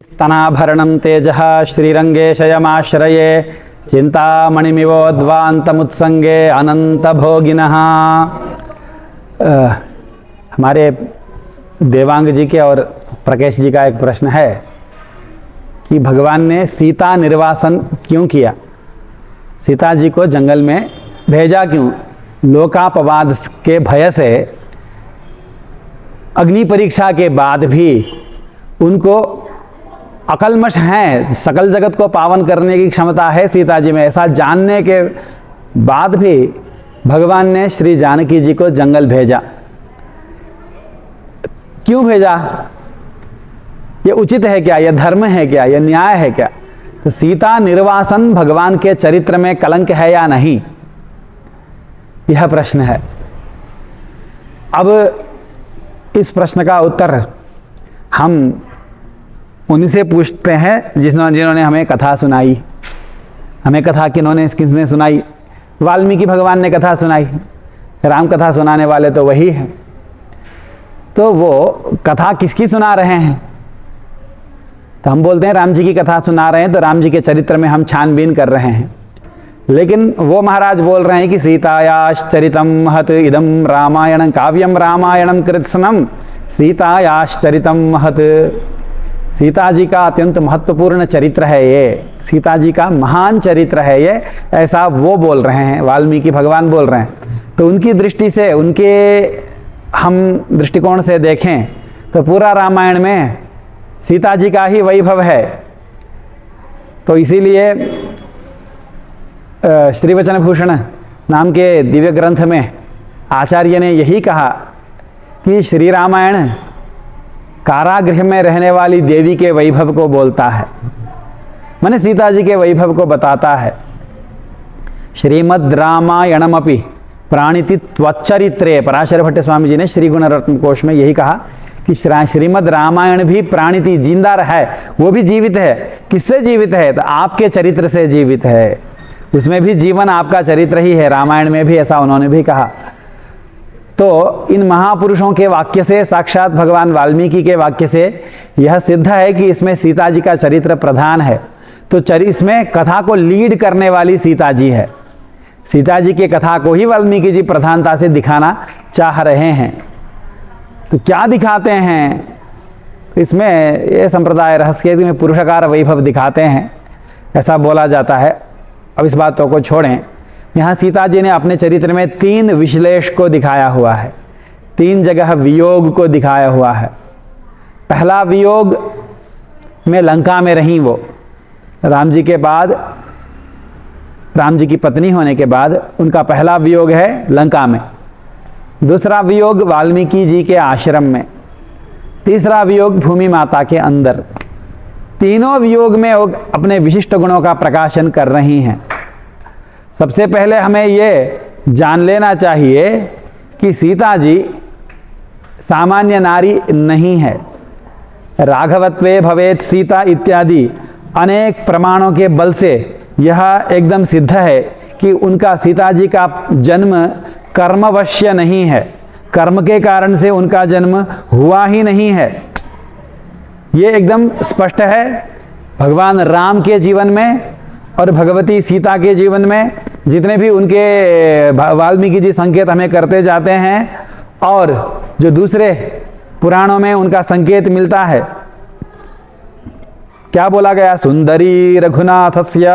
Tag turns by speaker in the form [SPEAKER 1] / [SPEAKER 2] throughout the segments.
[SPEAKER 1] स्तनाभरणं तेजः श्रीरंगे शयमाश्रये चिंतामणिमिवोद्वान्तमुत्संगे अनंतभोगिनः। हमारे देवांग जी के और प्रकेश जी का एक प्रश्न है कि भगवान ने सीता निर्वासन क्यों किया, सीता जी को जंगल में भेजा क्यों? लोकापवाद के भय से अग्नि परीक्षा के बाद भी उनको अकलमश हैं, सकल जगत को पावन करने की क्षमता है सीता जी में, ऐसा जानने के बाद भी भगवान ने श्री जानकी जी को जंगल भेजा। क्यों भेजा? ये उचित है क्या? यह धर्म है क्या? यह न्याय है क्या? तो सीता निर्वासन भगवान के चरित्र में कलंक है या नहीं, यह प्रश्न है। अब इस प्रश्न का उत्तर हम उन्हीं से पूछते हैं जिन्होंने हमें कथा सुनाई। हमें कथा किसने सुनाई? वाल्मीकि भगवान ने कथा सुनाई। राम कथा सुनाने वाले तो वही हैं। तो वो कथा किसकी सुना रहे हैं? तो हम बोलते हैं राम जी की कथा सुना रहे हैं, तो राम जी के चरित्र में हम छानबीन कर रहे हैं। लेकिन वो महाराज बोल रहे हैं कि सीतायाश्चरितम महत् इदम रामायणं काव्यम रामायणं कृत्स्नम सीतायाश्चरितम महत्। सीता जी का अत्यंत महत्वपूर्ण चरित्र है ये, सीता जी का महान चरित्र है ये, ऐसा वो बोल रहे हैं, वाल्मीकि भगवान बोल रहे हैं। तो उनकी दृष्टि से, उनके हम दृष्टिकोण से देखें तो पूरा रामायण में सीता जी का ही वैभव है। तो इसीलिए श्री वचन भूषण नाम के दिव्य ग्रंथ में आचार्य ने यही कहा कि श्री रामायण कारागृह में रहने वाली देवी के वैभव को बोलता है, माने सीता जी के वैभव को बताता है। श्रीमद् रामायणमपि प्राणिति त्वच्चरित्रे, पराशर भट्ट स्वामी जी ने श्री गुण रत्न कोश में यही कहा कि श्रीमद् रामायण भी प्राणिति, जिंदा है, वो भी जीवित है। किससे जीवित है? तो आपके चरित्र से जीवित है। उसमें भी जीवन आपका चरित्र ही है, रामायण में भी ऐसा उन्होंने भी कहा। तो इन महापुरुषों के वाक्य से, साक्षात भगवान वाल्मीकि के वाक्य से यह सिद्ध है कि इसमें सीता जी का चरित्र प्रधान है। तो इसमें कथा को लीड करने वाली सीता जी है। सीता जी के कथा को ही वाल्मीकि जी प्रधानता से दिखाना चाह रहे हैं। तो क्या दिखाते हैं इसमें? ये संप्रदाय रहस्य में पुरुषकार वैभव दिखाते हैं, ऐसा बोला जाता है। अब इस बातों को छोड़ें। यहाँ सीता जी ने अपने चरित्र में 3 विश्लेष को दिखाया हुआ है, 3 जगह वियोग को दिखाया हुआ है। पहला वियोग में लंका में रही वो, राम जी के बाद, राम जी की पत्नी होने के बाद उनका पहला वियोग है लंका में। दूसरा वियोग वाल्मीकि जी के आश्रम में। तीसरा वियोग भूमि माता के अंदर। तीनों वियोग में वो अपने विशिष्ट गुणों का प्रकाशन कर रही हैं। सबसे पहले हमें ये जान लेना चाहिए कि सीता जी सामान्य नारी नहीं है। राघवत्वे भवेत् सीता इत्यादि अनेक प्रमाणों के बल से यह एकदम सिद्ध है कि उनका, सीता जी का जन्म कर्मवश्य नहीं है, कर्म के कारण से उनका जन्म हुआ ही नहीं है। ये एकदम स्पष्ट है भगवान राम के जीवन में और भगवती सीता के जीवन में। जितने भी उनके वाल्मीकि जी संकेत हमें करते जाते हैं और जो दूसरे पुराणों में उनका संकेत मिलता है, क्या बोला गया? सुंदरी रघुनाथस्य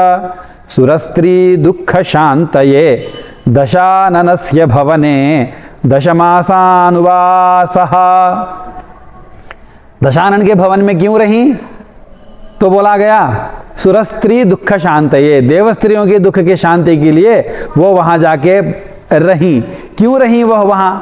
[SPEAKER 1] सुरस्त्री दुख शांतये दशाननस्य भवने दशमासानुवासः। दशानन के भवन में क्यों रही? तो बोला गया सुरस्त्री दुख शांतये, देव स्त्रियों के दुख के शांति के लिए वो वहां जाके रही। क्यों रही वह वहां?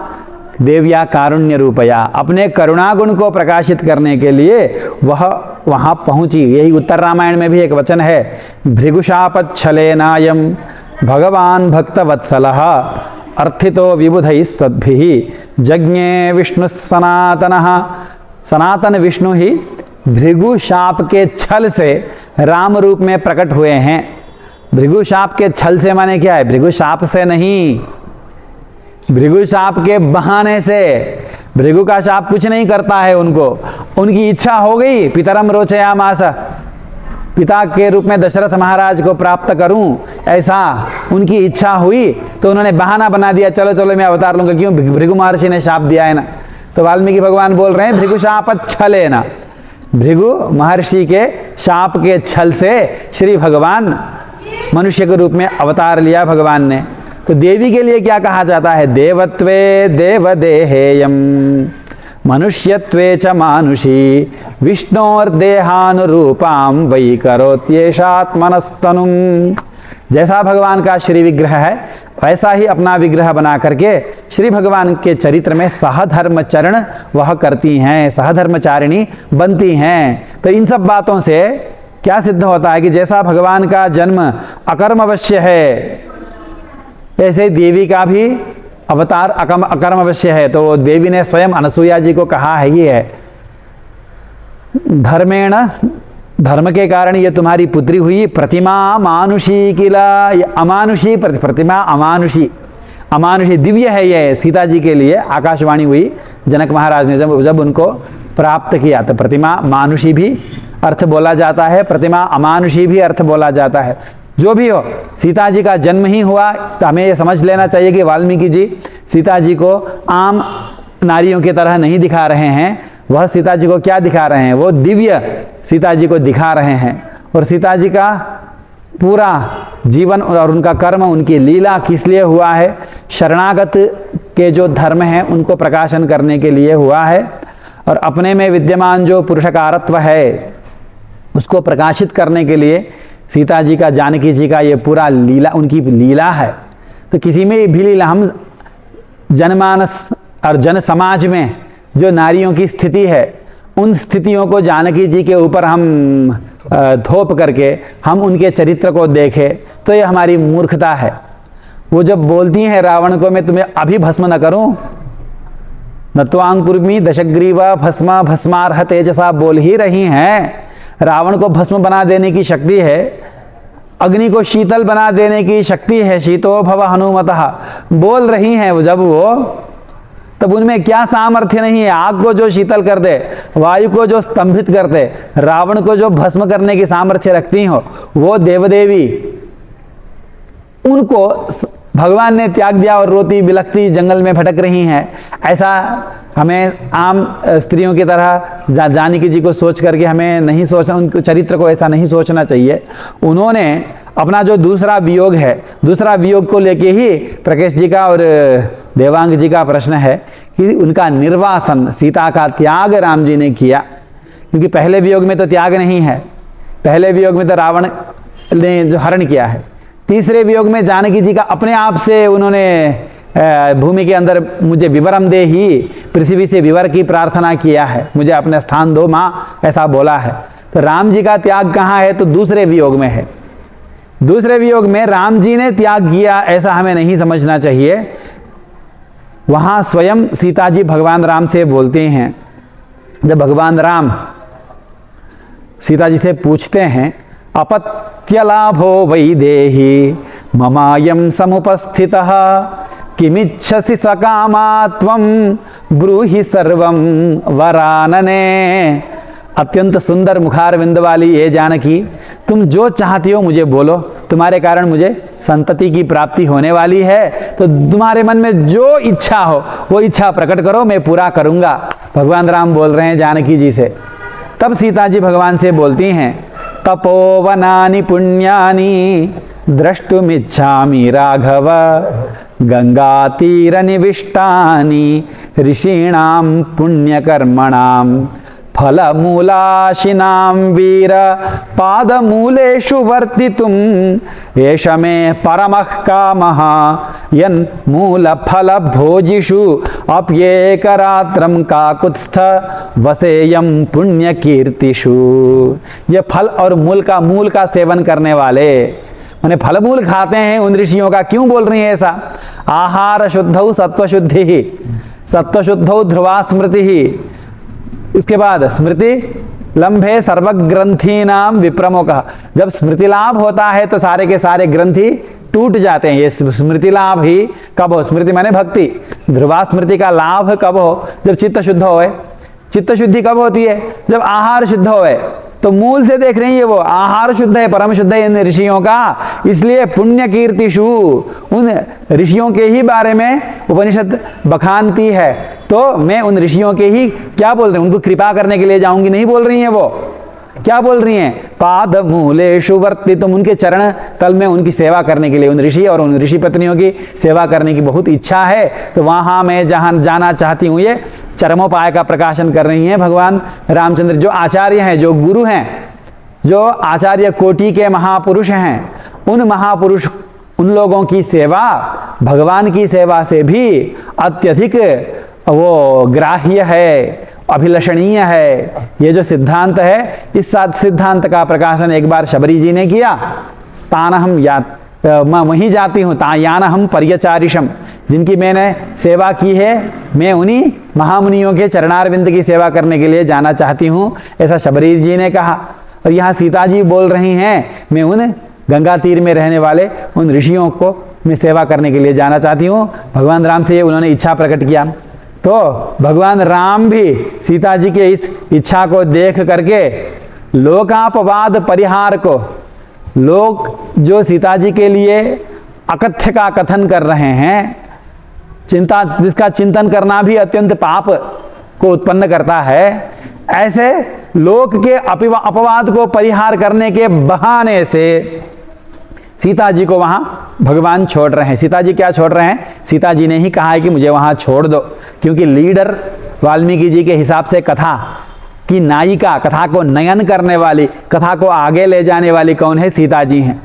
[SPEAKER 1] देव्या कारुण्य रूपया, अपने करुणागुण को प्रकाशित करने के लिए वह वहां पहुंची। यही उत्तर रामायण में भी एक वचन है, भृगुशापच्छलेनायं भगवान भक्तवत्सलः अर्थितो विबुधैः सद्भिः जज्ञे विष्णु सनातनः। सनातन विष्णु ही भृगु शाप के छल से राम रूप में प्रकट हुए हैं। भृगु शाप के छल से माने क्या है? भृगु शाप से नहीं, भृगु शाप के बहाने से, भृगु का शाप कुछ नहीं करता है उनको, उनकी इच्छा हो गई, पितरम रोचयामास, पिता के रूप में दशरथ महाराज को प्राप्त करूं, ऐसा उनकी इच्छा हुई तो उन्होंने बहाना बना दिया, चलो चलो मैं अवतार लूंगा। क्यों? भृगु महर्षि ने शाप दिया है ना। तो वाल्मीकि भगवान बोल रहे हैं भृगु शाप छले ना, भृगु महर्षि के शाप के छल से श्री भगवान मनुष्य के रूप में अवतार लिया भगवान ने। तो देवी के लिए क्या कहा जाता है? देवत्वे देवदेहेयम मनुष्यत्वे च मानुषी विष्णोर्देहानुरूपाम वै करोत्येषात्मनस्तनुम। जैसा भगवान का श्री विग्रह है वैसा ही अपना विग्रह बना करके श्री भगवान के चरित्र में सहधर्मचरण वह करती हैं, सहधर्मचारिणी बनती हैं। तो इन सब बातों से क्या सिद्ध होता है कि जैसा भगवान का जन्म अकर्म अवश्य है, ऐसे देवी का भी अवतार अकर्म अवश्य है। तो देवी ने स्वयं अनसुईया जी को कहा है ये है, धर्मेण, धर्म के कारण ये तुम्हारी पुत्री हुई, प्रतिमा मानुषी किला, अमानुषी प्रतिमा अमानुषी, अमानुषी दिव्य है ये सीता जी के लिए। आकाशवाणी हुई जनक महाराज ने जब उनको प्राप्त किया। तो प्रतिमा मानुषी भी अर्थ बोला जाता है, प्रतिमा अमानुषी भी अर्थ बोला जाता है। जो भी हो, सीता जी का जन्म ही हुआ तो हमें ये समझ लेना चाहिए कि वाल्मीकि जी सीता जी को आम नारियों की तरह नहीं दिखा रहे हैं। वह सीता जी को क्या दिखा रहे हैं? वो दिव्य सीता जी को दिखा रहे हैं। और सीता जी का पूरा जीवन और उनका कर्म, उनकी लीला किस लिए हुआ है? शरणागत के जो धर्म हैं उनको प्रकाशन करने के लिए हुआ है, और अपने में विद्यमान जो पुरुषकारत्व है उसको प्रकाशित करने के लिए सीता जी का, जानकी जी का ये पूरा लीला, उनकी लीला है। तो किसी में भी लीला, हम जनमानस और जन समाज में जो नारियों की स्थिति है उन स्थितियों को जानकी जी के ऊपर हम थोप करके हम उनके चरित्र को देखें तो ये हमारी मूर्खता है। वो जब बोलती हैं रावण को मैं तुम्हें अभी भस्म न करूं, नत्वांकुर्मी दशग्रीवा भस्मा भस्मार्ह तेजसा बोल ही रही हैं। रावण को भस्म बना देने की शक्ति है, अग्नि को शीतल बना देने की शक्ति है, शीतो भव हनुमतः बोल रही हैं वो। जब वो, तब उनमें क्या सामर्थ्य नहीं है? आग को जो शीतल कर दे, वायु को जो स्तंभित कर दे, रावण को जो भस्म करने की सामर्थ्य रखती हो, वो देवदेवी, उनको भगवान ने त्याग दिया और रोती बिलखती जंगल में भटक रही हैं। ऐसा हमें आम स्त्रियों की तरह जानकी जी को सोच करके हमें नहीं सोचना, उनके चरित्र को ऐसा नहीं सोचना चाहिए। उन्होंने अपना जो दूसरा वियोग है, दूसरा वियोग को लेके ही प्रकेश जी का और देवांग जी का प्रश्न है कि उनका निर्वासन, सीता का त्याग राम जी ने किया। क्योंकि पहले वियोग में तो त्याग नहीं है, पहले वियोग में तो रावण ने जो हरण किया है। तीसरे वियोग में जानकी जी का अपने आप से उन्होंने भूमि के अंदर मुझे विवरम दे ही, पृथ्वी से विवर की प्रार्थना किया है, मुझे अपने स्थान दो माँ, ऐसा बोला है। तो राम जी का त्याग कहाँ है? तो दूसरे वियोग में है। दूसरे वियोग में राम जी ने त्याग किया ऐसा हमें नहीं समझना चाहिए। वहां स्वयं सीता जी भगवान राम से बोलते हैं। जब भगवान राम सीता जी से पूछते हैं, अपत्यलाभो वै देहि ममायं समुपस्थितः किमिच्छसि सकामा त्वं ब्रूहि सर्वं वरानने। अत्यंत सुंदर मुखारविंद वाली ये जानकी, तुम जो चाहती हो मुझे बोलो, तुम्हारे कारण मुझे संतति की प्राप्ति होने वाली है, तो तुम्हारे मन में जो इच्छा हो वो इच्छा प्रकट करो, मैं पूरा करूंगा। भगवान राम बोल रहे हैं जानकी जी से। तब सीता जी भगवान से बोलती हैं, तपोवनानि पुण्यानि द्रष्टुमिच्छामि राघव गंगातीरनिविष्टानि ऋषीणां पुण्यकर्मणां फलमूलाशिनां वीर पादमूलेषु वर्तितुम् एष मे परमः कामः यन्मूलफलभोजिषु अप्येकरात्रं काकुत्स्थ वसेयं पुण्यकीर्तिषु। ये फल और मूल का सेवन करने वाले, माने फलमूल खाते हैं उन ऋषियों का क्यों बोल रही है ऐसा? आहार शुद्धौ सत्वशुद्धि, सत्वशुद्धौ ध्रुवा स्मृति। उसके बाद स्मृति लंभे सर्वग्रंथी नाम विप्रमो कहा। जब स्मृति लाभ होता है तो सारे के सारे ग्रंथि टूट जाते हैं। ये स्मृति लाभ ही कब हो? स्मृति माने भक्ति। ध्रुवा स्मृति का लाभ कब हो? जब चित्त शुद्ध होए। चित्त शुद्धि कब होती है? जब आहार शुद्ध होए। तो मूल से देख रही है वो आहार शुद्ध है, परम शुद्ध है इन ऋषियों का। इसलिए पुण्य कीर्तिषु, उन ऋषियों के ही बारे में उपनिषद बखानती है। तो मैं उन ऋषियों के ही क्या बोल रही हूं, उनको कृपा करने के लिए जाऊंगी नहीं बोल रही हैं। वो क्या बोल रही हैं? पाद मूलेषु वर्ति, तुम उनके चरण तल में उनकी सेवा करने के लिए, उन ऋषि और उन ऋषि पत्नियों की सेवा करने की बहुत इच्छा है। तो वहां मैं जहां जाना चाहती हूं, ये चरमोपाय का प्रकाशन कर रही हैं भगवान रामचंद्र। जो आचार्य हैं, जो गुरु हैं, जो आचार्य कोटि के महापुरुष हैं, उन महापुरुष, उन लोगों की सेवा भगवान की सेवा से भी अत्यधिक वो ग्राह्य है, अभिलषणीय है। ये जो सिद्धांत है, इस सिद्धांत का प्रकाशन एक बार शबरी जी ने किया। तान हम मैं वहीं जाती हूँ, तायान हम पर्यचारिषम, जिनकी मैंने सेवा की है, मैं उन्हीं महामुनियों के चरणारविंद की सेवा करने के लिए जाना चाहती हूँ, ऐसा शबरी जी ने कहा। और यहाँ सीता जी बोल रही हैं, मैं उन गंगा तीर में रहने वाले उन ऋषियों को मैं सेवा करने के लिए जाना चाहती हूँ। भगवान राम से उन्होंने इच्छा प्रकट किया। तो भगवान राम भी सीता जी के इस इच्छा को देख करके लोकापवाद परिहार को, लोग जो सीता जी के लिए अकथ्य का कथन कर रहे हैं, चिंता, जिसका चिंतन करना भी अत्यंत पाप को उत्पन्न करता है, ऐसे लोक के अपवाद को परिहार करने के बहाने से सीता जी को वहां भगवान छोड़ रहे हैं। सीता जी क्या छोड़ रहे हैं? सीता जी ने ही कहा है कि मुझे वहां छोड़ दो, क्योंकि लीडर वाल्मीकि जी के हिसाब से कथा की नायिका, कथा को नयन करने वाली, कथा को आगे ले जाने वाली कौन है? सीता जी हैं।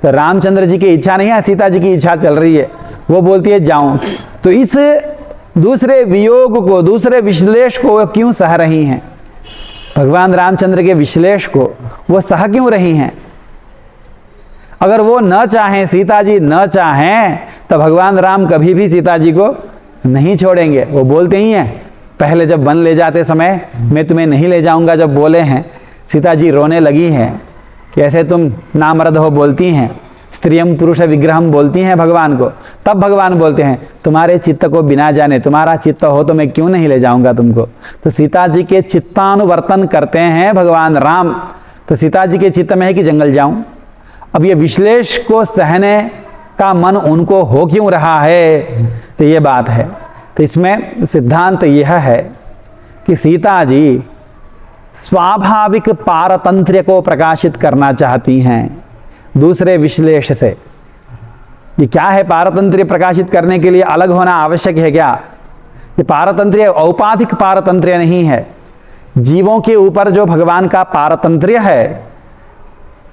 [SPEAKER 1] तो रामचंद्र जी की इच्छा नहीं है, सीता जी की इच्छा चल रही है। वो बोलती है जाऊं। तो इस दूसरे वियोग को, दूसरे विश्लेष को वो क्यों सह रही हैं? भगवान रामचंद्र के विश्लेष को वो सह क्यों रही हैं? अगर वो न चाहें, सीता जी न चाहें, तो भगवान राम कभी भी सीता जी को नहीं छोड़ेंगे। वो बोलते ही हैं, पहले जब वन ले जाते समय मैं तुम्हें नहीं ले जाऊंगा जब बोले हैं, सीता जी रोने लगी हैं कि ऐसे तुम नामर्द हो बोलती हैं, स्त्रियम पुरुष विग्रहम बोलती हैं भगवान को। तब भगवान बोलते हैं, तुम्हारे चित्त को बिना जाने, तुम्हारा चित्त हो तो मैं क्यों नहीं ले जाऊंगा तुमको। तो सीता जी के चित्तानुवर्तन करते हैं भगवान राम। तो सीता जी के चित्त में है कि जंगल जाऊं। अब ये विश्लेष को सहने का मन उनको हो क्यों रहा है? तो ये बात है। तो इसमें सिद्धांत यह है कि सीता जी स्वाभाविक पारतंत्र्य को प्रकाशित करना चाहती हैं दूसरे विश्लेष से। ये क्या है? पारतंत्र्य प्रकाशित करने के लिए अलग होना आवश्यक है क्या? ये पारतंत्र्य औपाधिक पारतंत्र्य नहीं है। जीवों के ऊपर जो भगवान का पारतंत्र्य है,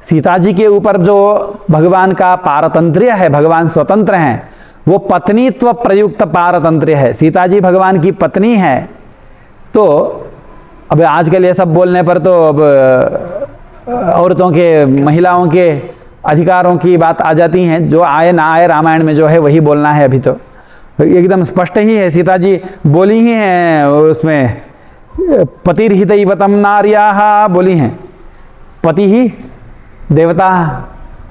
[SPEAKER 1] सीता जी के ऊपर जो भगवान का पारतंत्र्य है, भगवान स्वतंत्र हैं, वो पत्नीत्व प्रयुक्त पारतंत्र्य है। सीता जी भगवान की पत्नी है। तो अब आजकल ये सब बोलने पर तो अब औरतों के, महिलाओं के अधिकारों की बात आ जाती हैं। जो आए ना आए, रामायण में जो है वही बोलना है। अभी तो एकदम स्पष्ट ही है, सीता जी बोली ही हैं उसमें, पतिर्हितैवतं नार्याः बोली हैं। पति ही देवता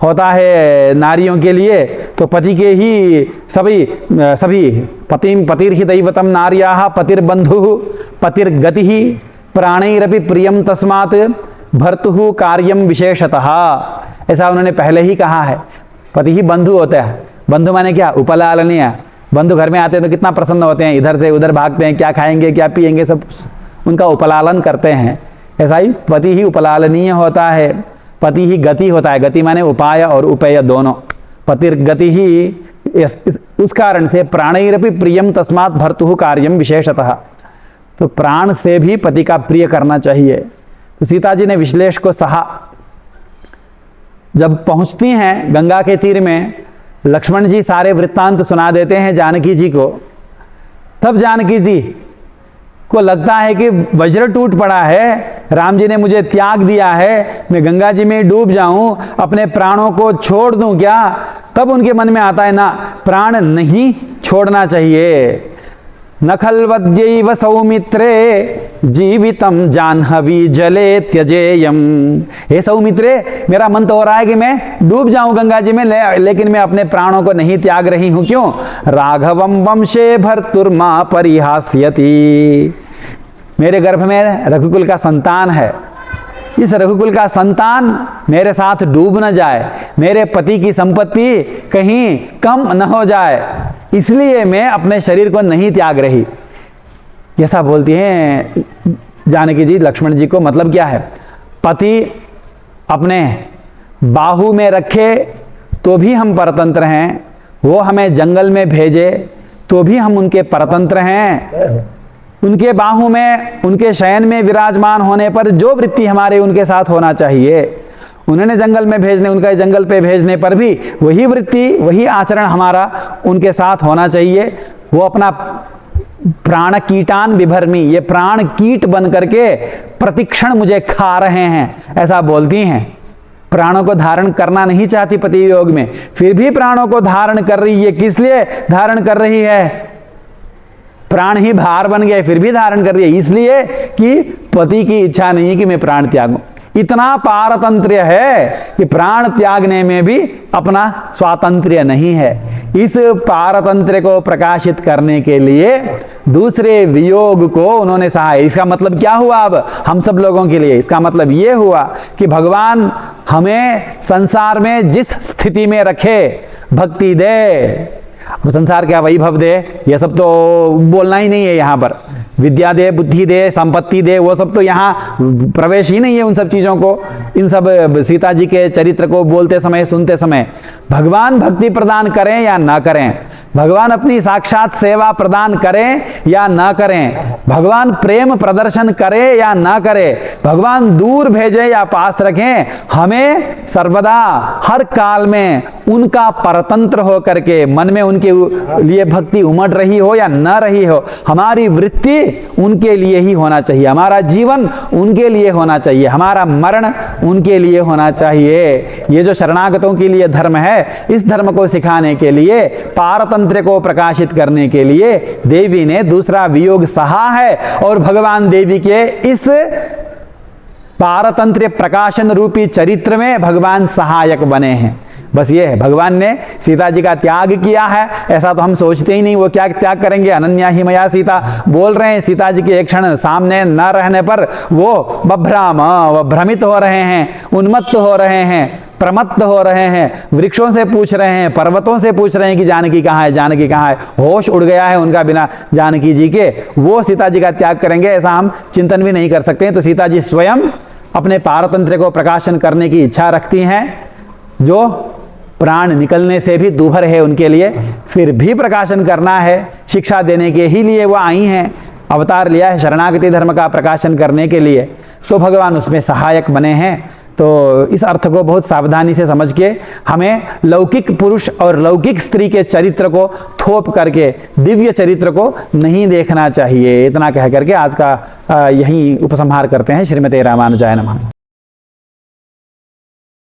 [SPEAKER 1] होता है नारियों के लिए, तो पति के ही सभी पतिर्हितैवतं नार्याः पतिर्बन्धुः पतिर्गतिः प्राणैरपि प्रियं तस्मात् भर्तुः कार्यं विशेषतः। ऐसा उन्होंने पहले ही कहा है। पति ही बंधु होता है। बंधु माने क्या? उपलालनीय। बंधु घर में आते हैं तो कितना प्रसन्न होते हैं, इधर से उधर भागते हैं, क्या खाएंगे क्या पिएंगे, सब उनका उपलालन करते हैं। ऐसा ही पति ही उपलालनीय होता है, पति ही गति होता है। गति माने उपाय और उपेय दोनों। पतिर्गति ही उस कारण से प्राणैरपि प्रियम तस्मात् भर्तुः कार्यम विशेषतः। तो प्राण से भी पति का प्रिय करना चाहिए। तो सीता जी ने विश्लेष को सहा। जब पहुंचती हैं गंगा के तीर में, लक्ष्मण जी सारे वृत्तांत सुना देते हैं जानकी जी को। तब जानकी जी को लगता है कि वज्र टूट पड़ा है, राम जी ने मुझे त्याग दिया है, मैं गंगा जी में डूब जाऊं, अपने प्राणों को छोड़ दूं क्या? तब उनके मन में आता है ना, प्राण नहीं छोड़ना चाहिए। न खल्वद्यैव सौमित्रे जीवितम जाह्नवी जले त्यजेयम। हे सौमित्रे, मेरा मन तो हो रहा है कि मैं डूब जाऊं गंगा जी में, लेकिन मैं अपने प्राणों को नहीं त्याग रही हूं। क्यों? राघवम वंशे भर्तुर्मा परिहास्यति। मेरे गर्भ में रघुकुल का संतान है, इस रघुकुल का संतान मेरे साथ डूब न जाए, मेरे पति की संपत्ति कहीं कम न हो जाए, इसलिए मैं अपने शरीर को नहीं त्याग रही। ऐसा बोलती हैं जानकी जी लक्ष्मण जी को। मतलब क्या है? पति अपने बाहु में रखे तो भी हम परतंत्र हैं, वो हमें जंगल में भेजे तो भी हम उनके परतंत्र हैं। उनके बाहु में, उनके शयन में विराजमान होने पर जो वृत्ति हमारे उनके साथ होना चाहिए, उन्होंने जंगल में भेजने, उनका जंगल पे भेजने पर भी वही वृत्ति, वही आचरण हमारा उनके साथ होना चाहिए। वो अपना प्राण कीटान विभर्मी, ये प्राण कीट बन करके प्रतिक्षण मुझे खा रहे हैं, ऐसा बोलती हैं। प्राणों को धारण करना नहीं चाहती पति योग में, फिर भी प्राणों को धारण कर रही है। किस लिए धारण कर रही है? प्राण ही भार बन गए, फिर भी धारण कर रही है, इसलिए कि पति की इच्छा नहीं कि मैं प्राण त्यागूं। इतना पारतंत्र्य है कि प्राण त्यागने में भी अपना स्वातंत्र्य नहीं है। इस पारतंत्र्य को प्रकाशित करने के लिए दूसरे वियोग को उन्होंने सहा। इसका मतलब क्या हुआ अब हम सब लोगों के लिए? इसका मतलब ये हुआ कि भगवान हमें संसार में जिस स्थिति में रखे, भक्ति दे, संसार क्या वैभव दे, ये सब तो बोलना ही नहीं है यहाँ पर। विद्या दे, बुद्धि दे, संपत्ति दे, वो सब तो यहाँ प्रवेश ही नहीं है उन सब चीजों को। इन सब सीता जी के चरित्र को बोलते समय, सुनते समय भगवान भक्ति प्रदान करें या ना करें, भगवान अपनी साक्षात सेवा प्रदान करें या ना करें, भगवान प्रेम प्रदर्शन करे या ना करे, भगवान दूर भेजे या पास रखें, हमें सर्वदा हर काल में उनका परतंत्र हो करके मन में उनके लिए भक्ति उमड़ रही हो या न रही हो, हमारी वृत्ति उनके लिए ही होना चाहिए, हमारा जीवन उनके लिए होना चाहिए, हमारा मरण उनके लिए होना चाहिए। ये जो शरणागतों के लिए धर्म है, इस धर्म को सिखाने के लिए, पारतंत्र को प्रकाशित करने के लिए देवी ने दूसरा वियोग सहा है और भगवान देवी के इस पारतंत्र प्रकाशन रूपी चरित्र में भगवान सहायक बने हैं। बस ये है, भगवान ने सीता जी का त्याग किया है, ऐसा तो हम सोचते ही नहीं। वो क्या त्याग करेंगे? अनन्या ही मया सीता बोल रहे हैं। सीता जी के एक क्षण सामने न रहने पर वो बभ्राम, वो भ्रमित हो रहे हैं, उन्मत्त हो रहे हैं, प्रमत्त हो रहे हैं, वृक्षों से पूछ रहे हैं, पर्वतों से पूछ रहे हैं कि जानकी कहाँ है, जानकी कहाँ है। होश उड़ गया है उनका बिना जानकी जी के। वो सीता जी का त्याग करेंगे ऐसा हम चिंतन भी नहीं कर सकते। तो सीता जी स्वयं अपने पारतंत्र को प्रकाशन करने की इच्छा रखती हैं, जो प्राण निकलने से भी दूभर है उनके लिए, फिर भी प्रकाशन करना है। शिक्षा देने के ही लिए वो आई हैं, अवतार लिया है शरणागति धर्म का प्रकाशन करने के लिए, तो भगवान उसमें सहायक बने हैं। तो इस अर्थ को बहुत सावधानी से समझ के हमें लौकिक पुरुष और लौकिक स्त्री के चरित्र को थोप करके दिव्य चरित्र को नहीं देखना चाहिए। इतना कह करके आज का यही उपसंहार करते हैं। श्रीमते रामानुजाय नमः।